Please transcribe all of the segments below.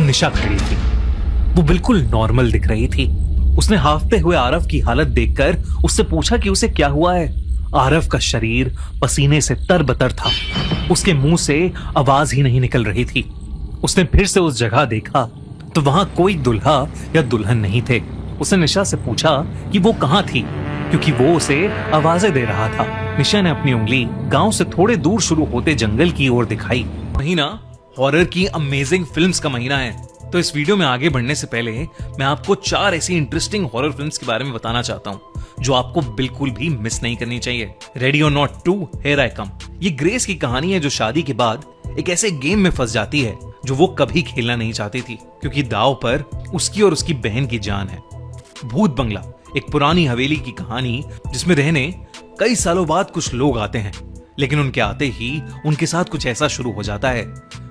निशा खड़ी थी। वो बिल्कुल नॉर्मल दिख रही थी। उसने हाफते हुए आरव की हालत देखकर उससे पूछा कि उसे क्या हुआ है। आरव का शरीर पसीने से तरबतर था। उसके मुंह से आवाज ही नहीं निकल रही थी। उसने फिर से उस जगह देखा तो वहां कोई दुल्हा या दुल्हन नहीं थे। उसने निशा से पूछा कि वो कहां थी, क्योंकि वो उसे आवाजें दे रहा था। निशा ने अपनी उंगली गांव से थोड़े दूर शुरू होते जंगल की ओर दिखाई। महीना हॉरर की अमेजिंग फिल्म्स का महीना है। तो इस वीडियो में आगे बढ़ने से पहले मैं आपको 4 ऐसी इंटरेस्टिंग हॉरर फिल्म्स के बारे में बताना चाहता हूं जो आपको बिल्कुल भी मिस नहीं करनी चाहिए। रेडी और नॉट 2, हियर आई कम। ये ग्रेस की कहानी है जो शादी के बाद एक ऐसे गेम में फंस जाती है जो वो कभी खेलना नहीं चाहती थी, क्योंकि दांव पर उसकी और उसकी बहन की जान है। भूत बंगला एक पुरानी हवेली की कहानी जिसमें रहने कई सालों बाद कुछ लोग आते हैं, लेकिन उनके आते ही उनके साथ कुछ ऐसा शुरू हो जाता है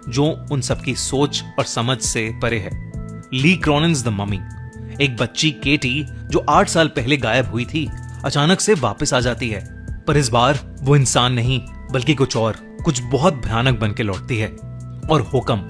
जो उन सबकी सोच और समझ से परे है। ली क्रॉनिन्स द ममी, एक बच्ची केटी जो 8 साल पहले गायब हुई थी, अचानक से वापस आ जाती है। पर इस बार वो इंसान नहीं बल्कि कुछ बहुत भयानक बन के लौटती है। और हुकम,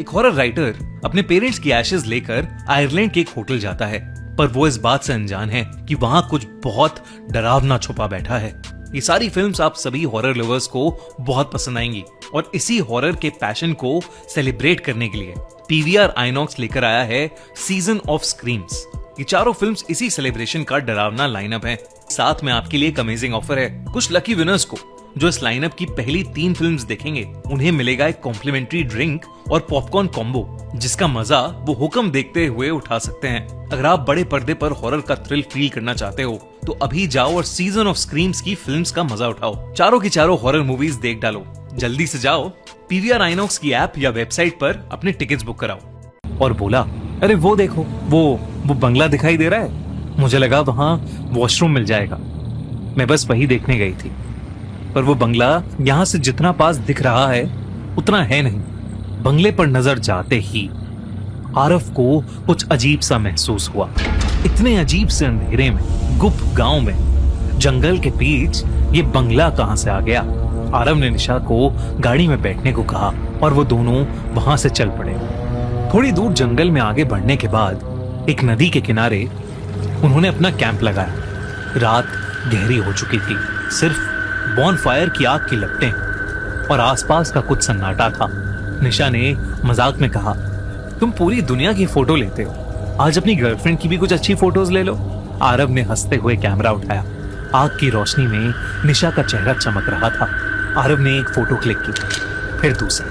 एक हॉरर राइटर अपने पेरेंट्स की एशेज लेकर आयरलैंड के एक होटल जाता है, पर वो इस बात से अनजान है कि वहां कुछ बहुत डरावना छुपा बैठा है। ये सारी फिल्म्स आप सभी हॉरर लवर्स को बहुत पसंद आएंगी और इसी हॉरर के पैशन को सेलिब्रेट करने के लिए पीवीआर आइनॉक्स लेकर आया है सीजन ऑफ स्क्रीम्स। ये चारों फिल्म्स इसी सेलिब्रेशन का डरावना लाइनअप है। साथ में आपके लिए एक अमेजिंग ऑफर है। कुछ लकी विनर्स को जो इस लाइनअप की पहली 3 फिल्म्स देखेंगे उन्हें मिलेगा एक कॉम्प्लीमेंट्री ड्रिंक और पॉपकॉर्न कॉम्बो, जिसका मजा वो हुक्म देखते हुए उठा सकते हैं। अगर आप बड़े पर्दे पर हॉरर का थ्रिल फील करना चाहते हो तो अभी जाओ और सीजन ऑफ स्क्रीम्स की फिल्म्स का मजा उठाओ। चारों की चारों हॉरर मूवीज देख डालो। जल्दी से जाओ पीवीआर आइनॉक्स की ऐप या वेबसाइट पर अपने टिकट्स बुक कराओ। और बोला, अरे वो देखो, वो बंगला दिखाई दे रहा है। मुझे लगा वहां वॉशरूम मिल जाएगा। मैं बस वही देखने गई थी, पर वो बंगला यहाँ से जितना पास दिख रहा है उतना है नहीं। बंगले पर नजर जाते ही आरव को कुछ अजीब सा महसूस हुआ। इतने अजीब से अंधेरे में, गुप्त गांव में, जंगल के बीच ये बंगला कहां से आ गया। आरव ने निशा को गाड़ी में बैठने को कहा और वो दोनों वहां से चल पड़े। थोड़ी दूर जंगल में आगे बढ़ने के बाद एक नदी के किनारे उन्होंने अपना कैंप लगाया। रात गहरी हो चुकी थी, सिर्फ बॉनफायर की आग की लपटें और आसपास का कुछ सन्नाटा था। निशा ने मजाक में कहा, तुम पूरी दुनिया की फोटो लेते हो, आज अपनी गर्लफ्रेंड की भी कुछ अच्छी फोटोज ले लो। आरव ने हंसते हुए कैमरा उठाया। आग की रोशनी में निशा का चेहरा चमक रहा था। आरव ने एक फोटो क्लिक की, फिर दूसरी,